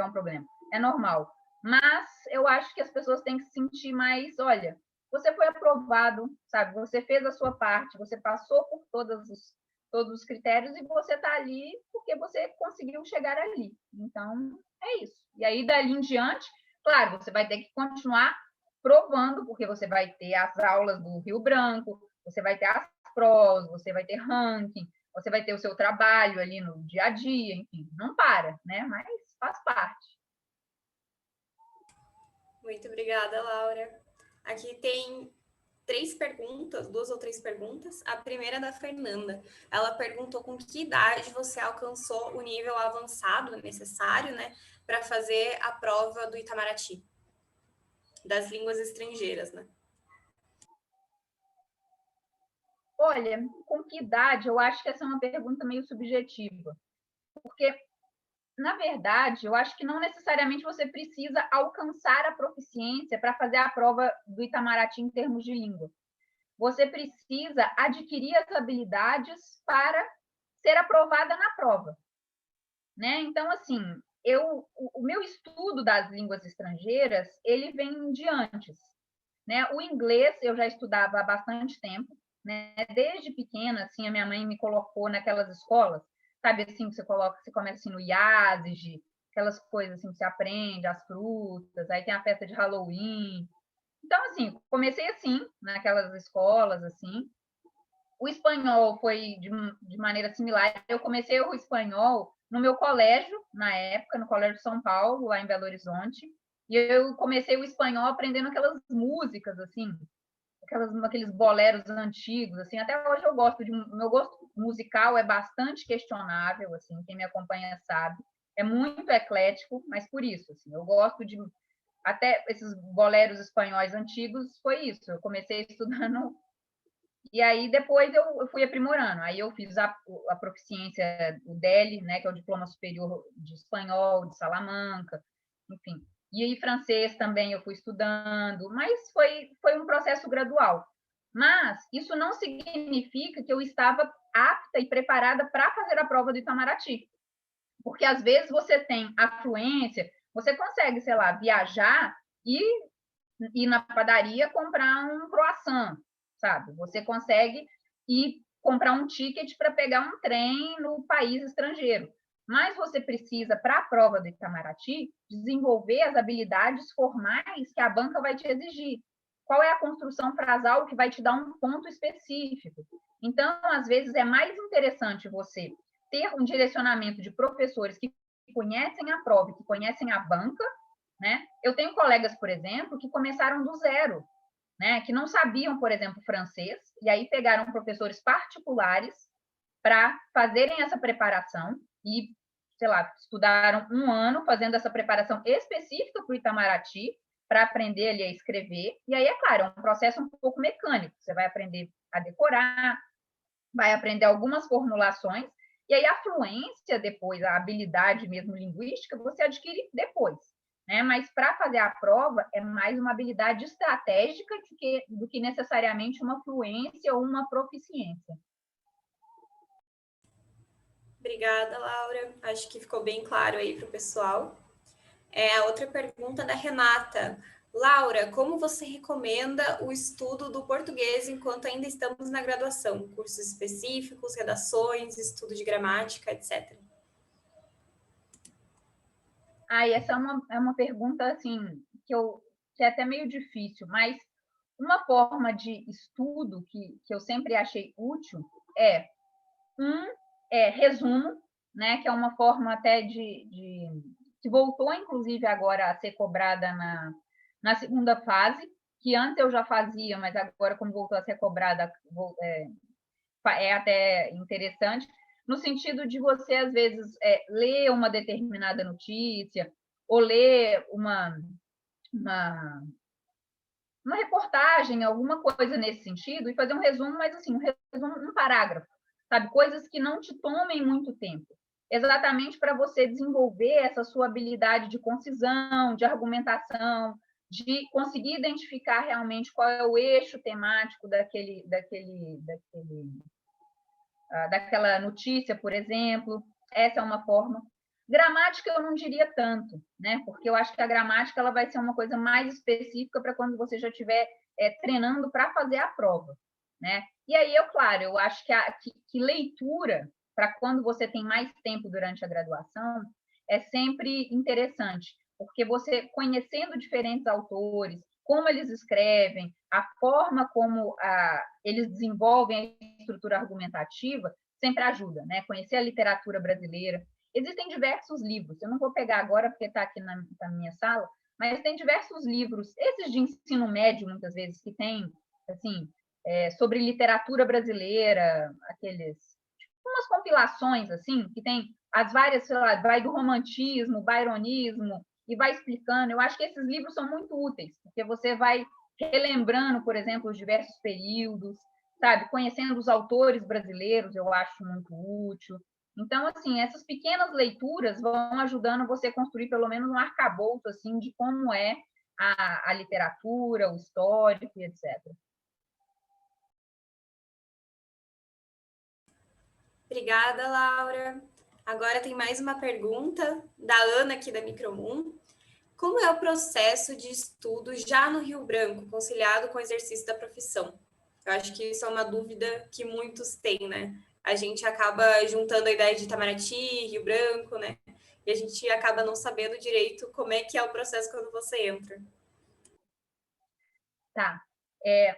um problema, é normal. Mas eu acho que as pessoas têm que se sentir mais, olha, você foi aprovado, sabe? Você fez a sua parte, você passou por todos os critérios e você está ali porque você conseguiu chegar ali. Então, é isso. E aí, dali em diante, claro, você vai ter que continuar provando, porque você vai ter as aulas do Rio Branco, você vai ter as provas, você vai ter ranking, você vai ter o seu trabalho ali no dia a dia, enfim, não para, né? Mas faz parte. Muito obrigada, Laura. Aqui tem duas ou três perguntas. A primeira é da Fernanda. Ela perguntou com que idade você alcançou o nível avançado necessário, né, para fazer a prova do Itamaraty, das línguas estrangeiras, né? Olha, com que idade? Eu acho que essa é uma pergunta meio subjetiva, porque na verdade, eu acho que não necessariamente você precisa alcançar a proficiência para fazer a prova do Itamaraty em termos de língua. Você precisa adquirir as habilidades para ser aprovada na prova, né? Então, assim, o meu estudo das línguas estrangeiras, ele vem de antes, né? O inglês eu já estudava há bastante tempo, né? Desde pequena, assim, a minha mãe me colocou naquelas escolas, sabe, assim, que você começa assim no IASG, aquelas coisas assim que você aprende, as frutas, aí tem a festa de Halloween. Então, assim, comecei assim, naquelas escolas, assim. O espanhol foi de maneira similar. Eu comecei o espanhol no meu colégio, na época, no Colégio São Paulo, lá em Belo Horizonte. E eu comecei o espanhol aprendendo aquelas músicas, assim, aqueles boleros antigos, assim. Até hoje eu gosto meu gosto musical é bastante questionável, assim, quem me acompanha sabe. É muito eclético, mas por isso, assim, eu gosto de até esses boleros espanhóis antigos, foi isso. Eu comecei estudando e aí depois eu fui aprimorando. Aí eu fiz a proficiência, o DELE, né, que é o Diploma Superior de Espanhol, de Salamanca, enfim. E aí francês também eu fui estudando, mas foi um processo gradual. Mas isso não significa que eu estava apta e preparada para fazer a prova do Itamaraty. Porque às vezes você tem afluência, você consegue, sei lá, viajar e ir na padaria comprar um croissant, sabe? Você consegue ir comprar um ticket para pegar um trem no país estrangeiro. Mas você precisa, para a prova do Itamaraty, desenvolver as habilidades formais que a banca vai te exigir. Qual é a construção frasal que vai te dar um ponto específico? Então, às vezes, é mais interessante você ter um direcionamento de professores que conhecem a prova, que conhecem a banca, né? Eu tenho colegas, por exemplo, que começaram do zero, né? Que não sabiam, por exemplo, francês, e aí pegaram professores particulares para fazerem essa preparação e, sei lá, estudaram um ano fazendo essa preparação específica para o Itamaraty, para aprender ali a escrever. E aí, é claro, é um processo um pouco mecânico. Você vai aprender a decorar, vai aprender algumas formulações, e aí a fluência depois, a habilidade mesmo linguística, você adquire depois. Né? Mas para fazer a prova é mais uma habilidade estratégica do que necessariamente uma fluência ou uma proficiência. Obrigada, Laura. Acho que ficou bem claro aí para o pessoal. A outra pergunta da Renata. Laura, como você recomenda o estudo do português enquanto ainda estamos na graduação? Cursos específicos, redações, estudo de gramática, etc. Essa é uma pergunta assim que é até meio difícil, mas uma forma de estudo que eu sempre achei útil é resumo, né, que é uma forma até que voltou, inclusive, agora a ser cobrada na segunda fase, que antes eu já fazia, mas agora, como voltou a ser cobrada, é até interessante, no sentido de você, às vezes, ler uma determinada notícia, ou ler uma reportagem, alguma coisa nesse sentido, e fazer um resumo, mas assim, um resumo, um parágrafo, sabe? Coisas que não te tomem muito tempo. Exatamente para você desenvolver essa sua habilidade de concisão, de argumentação, de conseguir identificar realmente qual é o eixo temático daquela notícia, por exemplo. Essa é uma forma. Gramática eu não diria tanto, né? Porque eu acho que a gramática ela vai ser uma coisa mais específica para quando você já estiver treinando para fazer a prova, né? E aí, claro, eu acho que leitura, para quando você tem mais tempo durante a graduação, é sempre interessante, porque você conhecendo diferentes autores, como eles escrevem, a forma como eles desenvolvem a estrutura argumentativa, sempre ajuda, né? Conhecer a literatura brasileira. Existem diversos livros, eu não vou pegar agora porque está aqui na minha sala, mas tem diversos livros, esses de ensino médio, muitas vezes, que tem, assim, sobre literatura brasileira, aqueles, tipo, umas compilações, assim, que tem as várias, sei lá, vai do romantismo, byronismo, e vai explicando. Eu acho que esses livros são muito úteis, porque você vai relembrando, por exemplo, os diversos períodos, sabe? Conhecendo os autores brasileiros, eu acho muito útil. Então, assim, essas pequenas leituras vão ajudando você a construir pelo menos um arcabouço, assim, de como é a literatura, o histórico e etc. Obrigada, Laura. Agora tem mais uma pergunta da Ana, aqui da Micromoon. Como é o processo de estudo já no Rio Branco, conciliado com o exercício da profissão? Eu acho que isso é uma dúvida que muitos têm, né? A gente acaba juntando a ideia de Itamaraty, Rio Branco, né? E a gente acaba não sabendo direito como é que é o processo quando você entra. Tá.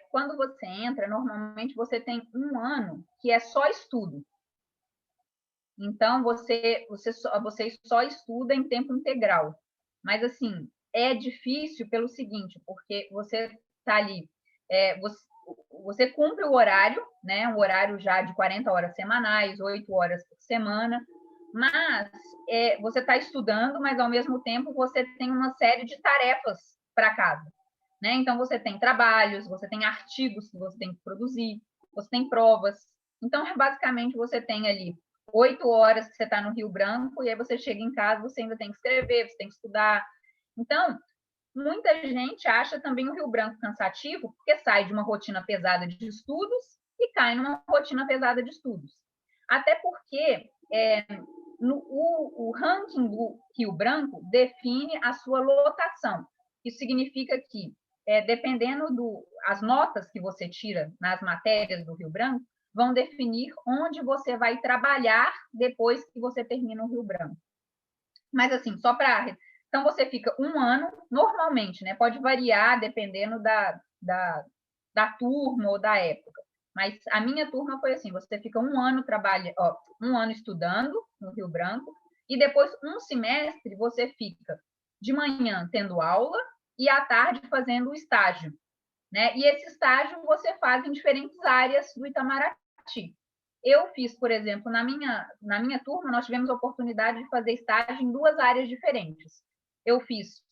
Quando você entra, normalmente você tem um ano que é só estudo. Então, você só estuda em tempo integral. Mas, assim, é difícil pelo seguinte, porque você está ali, você cumpre o horário, né? Um horário já de 40 horas semanais, 8 horas por semana, mas você está estudando, mas, ao mesmo tempo, você tem uma série de tarefas para casa. Né? Então, você tem trabalhos, você tem artigos que você tem que produzir, você tem provas. Então, basicamente, você tem ali 8 horas que você está no Rio Branco, e aí você chega em casa, você ainda tem que escrever, você tem que estudar. Então, muita gente acha também o Rio Branco cansativo, porque sai de uma rotina pesada de estudos e cai numa rotina pesada de estudos. Até porque o ranking do Rio Branco define a sua lotação. Isso significa que, dependendo as notas que você tira nas matérias do Rio Branco, vão definir onde você vai trabalhar depois que você termina o Rio Branco. Mas, assim, só para... Então, você fica um ano, normalmente, né? Pode variar dependendo da turma ou da época. Mas a minha turma foi assim, você fica um ano estudando no Rio Branco, e depois um semestre você fica de manhã tendo aula e à tarde fazendo o estágio. Né? E esse estágio você faz em diferentes áreas do Itamaraty. Eu fiz, por exemplo, na minha turma, nós tivemos a oportunidade de fazer estágio em 2 áreas diferentes. Eu fiz,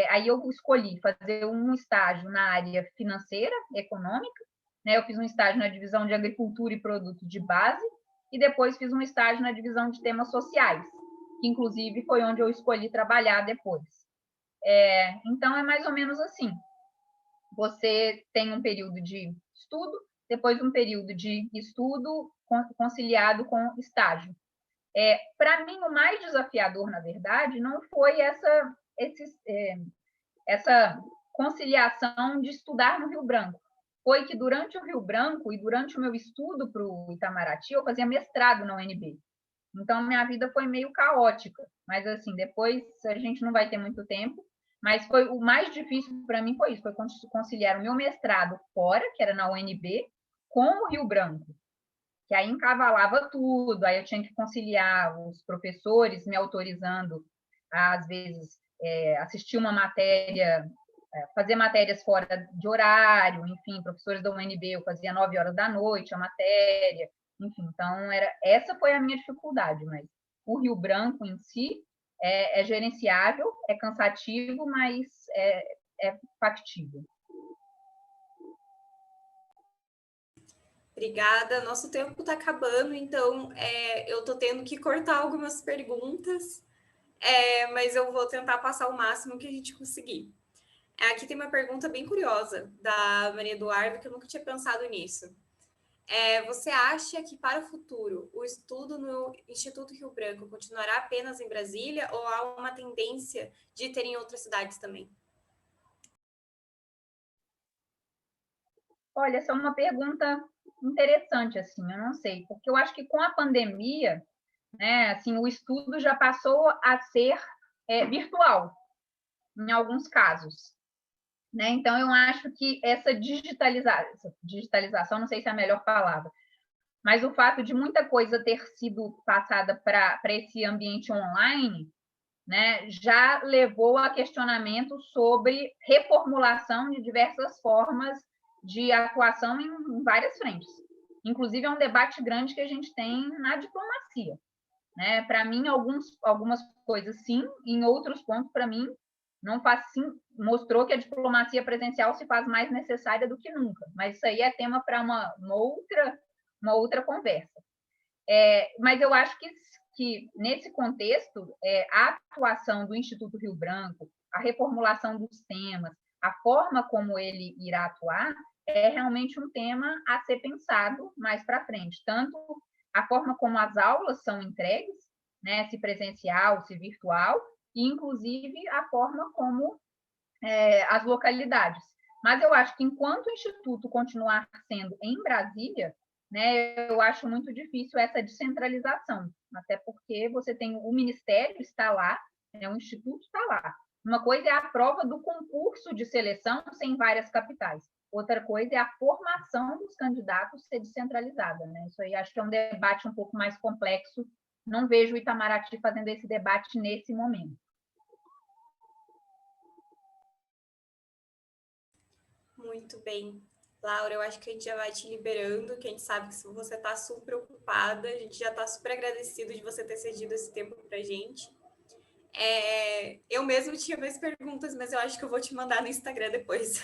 aí eu escolhi fazer um estágio na área financeira, econômica, né? Eu fiz um estágio na divisão de agricultura e produtos de base, e depois fiz um estágio na divisão de temas sociais, que inclusive foi onde eu escolhi trabalhar depois. Então, é mais ou menos assim. Você tem um período de estudo, depois um período de estudo conciliado com estágio. Para mim, o mais desafiador, na verdade, não foi essa conciliação de estudar no Rio Branco. Foi que durante o Rio Branco e durante o meu estudo para o Itamaraty, eu fazia mestrado na UNB. Então, minha vida foi meio caótica. Mas, assim, depois a gente não vai ter muito tempo. Mas foi o mais difícil para mim foi isso, foi conciliar o meu mestrado fora, que era na UNB, com o Rio Branco, que aí encavalava tudo, aí eu tinha que conciliar os professores me autorizando a, às vezes, assistir uma matéria, fazer matérias fora de horário, enfim, professores da UNB, eu fazia 9 horas da noite a matéria, enfim, então essa foi a minha dificuldade, mas o Rio Branco em si é gerenciável, é cansativo, mas é factível. Obrigada. Nosso tempo está acabando, então eu estou tendo que cortar algumas perguntas, mas eu vou tentar passar o máximo que a gente conseguir. Aqui tem uma pergunta bem curiosa da Maria Eduarda, que eu nunca tinha pensado nisso. Você acha que para o futuro o estudo no Instituto Rio Branco continuará apenas em Brasília ou há uma tendência de ter em outras cidades também? Olha, essa é uma pergunta interessante, assim, eu não sei, porque eu acho que com a pandemia, né, assim, o estudo já passou a ser virtual, em alguns casos. Né? Então, eu acho que essa digitalização, não sei se é a melhor palavra, mas o fato de muita coisa ter sido passada para esse ambiente online, né, já levou a questionamento sobre reformulação de diversas formas de atuação em várias frentes. Inclusive, é um debate grande que a gente tem na diplomacia. Né? Para mim, algumas coisas sim, em outros pontos, para mim, não faz sim, mostrou que a diplomacia presencial se faz mais necessária do que nunca. Mas isso aí é tema para uma outra conversa. Mas eu acho que que, nesse contexto, a atuação do Instituto Rio Branco, a reformulação dos temas, a forma como ele irá atuar, é realmente um tema a ser pensado mais para frente. Tanto a forma como as aulas são entregues, né, se presencial, se virtual, e, inclusive, a forma como as localidades. Mas eu acho que, enquanto o Instituto continuar sendo em Brasília, né, eu acho muito difícil essa descentralização, até porque você tem o Ministério está lá, né, o Instituto está lá. Uma coisa é a prova do concurso de seleção ser em várias capitais. Outra coisa é a formação dos candidatos ser descentralizada, né? Isso aí acho que é um debate um pouco mais complexo. Não vejo o Itamaraty fazendo esse debate nesse momento. Muito bem. Laura, eu acho que a gente já vai te liberando, que a gente sabe que se você está super ocupada, a gente já está super agradecido de você ter cedido esse tempo para a gente. Eu mesmo tinha mais perguntas, mas eu acho que eu vou te mandar no Instagram depois.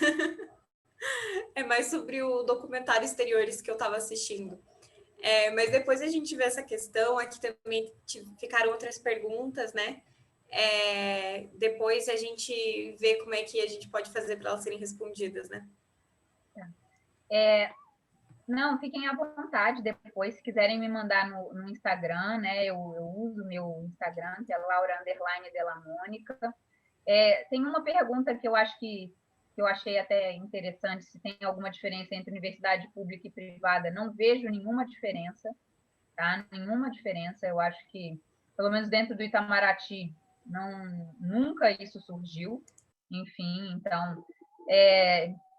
É mais sobre o documentário Exteriores que eu estava assistindo. Mas depois a gente vê essa questão, aqui também ficaram outras perguntas, né? Depois a gente vê como é que a gente pode fazer para elas serem respondidas, né? Não, fiquem à vontade depois, se quiserem me mandar no Instagram, né? Eu uso o meu Instagram, que é Laura_Delamônica. Tem uma pergunta que eu acho que eu achei até interessante, se tem alguma diferença entre universidade pública e privada. Não vejo nenhuma diferença, tá? Nenhuma diferença. Eu acho que, pelo menos dentro do Itamaraty, nunca isso surgiu. Enfim, então,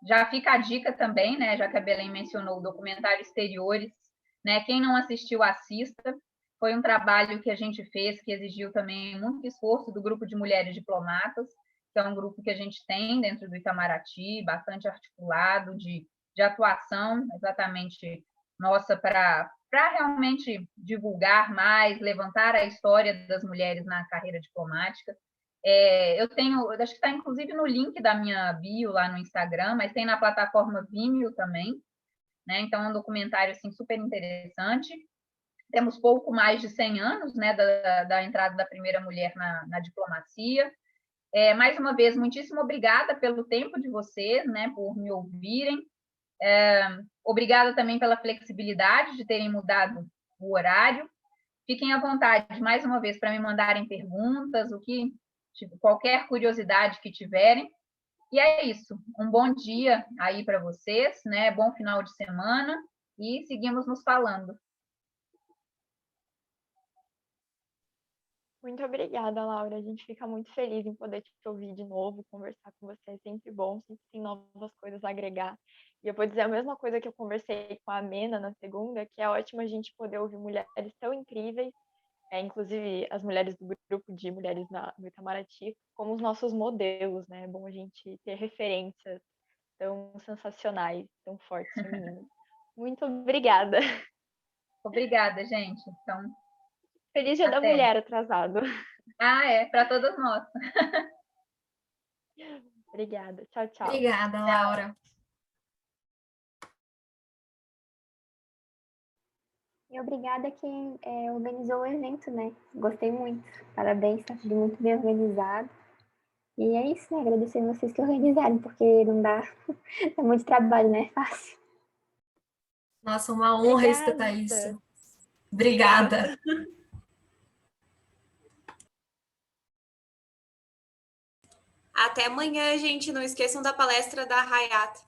já fica a dica também, né? Já que a Belém mencionou o documentário Exteriores, né? Quem não assistiu, assista. Foi um trabalho que a gente fez que exigiu também muito esforço do grupo de mulheres diplomatas, que é um grupo que a gente tem dentro do Itamaraty, bastante articulado, de atuação exatamente nossa para realmente divulgar mais, levantar a história das mulheres na carreira diplomática. Eu acho que está inclusive no link da minha bio lá no Instagram, mas tem na plataforma Vimeo também, né? Então é um documentário assim super interessante. Temos pouco mais de 100 anos, né, da entrada da primeira mulher na diplomacia. Mais uma vez, muitíssimo obrigada pelo tempo de vocês, né, por me ouvirem. Obrigada também pela flexibilidade de terem mudado o horário. Fiquem à vontade, mais uma vez, para me mandarem perguntas, qualquer curiosidade que tiverem. E é isso. Um bom dia aí para vocês, né? Bom final de semana e seguimos nos falando. Muito obrigada, Laura. A gente fica muito feliz em poder te ouvir de novo, conversar com você. É sempre bom, sempre tem novas coisas a agregar. E eu vou dizer a mesma coisa que eu conversei com a Mena na segunda, que é ótimo a gente poder ouvir mulheres tão incríveis, inclusive as mulheres do grupo de mulheres no Itamaraty, como os nossos modelos, né? É bom a gente ter referências tão sensacionais, tão fortes, femininas. Muito obrigada. Obrigada, gente. Então, Feliz Dia da Mulher atrasado. Para todas nós. Obrigada. Tchau, tchau. Obrigada, Laura. E obrigada a quem organizou o evento, né? Gostei muito. Parabéns, tá tudo muito bem organizado. E é isso, né? Agradecer vocês que organizaram, porque não dá. É muito trabalho, né? É fácil. Nossa, uma honra Obrigada. escutar isso. Obrigada. Até amanhã, gente. Não esqueçam da palestra da Hayat.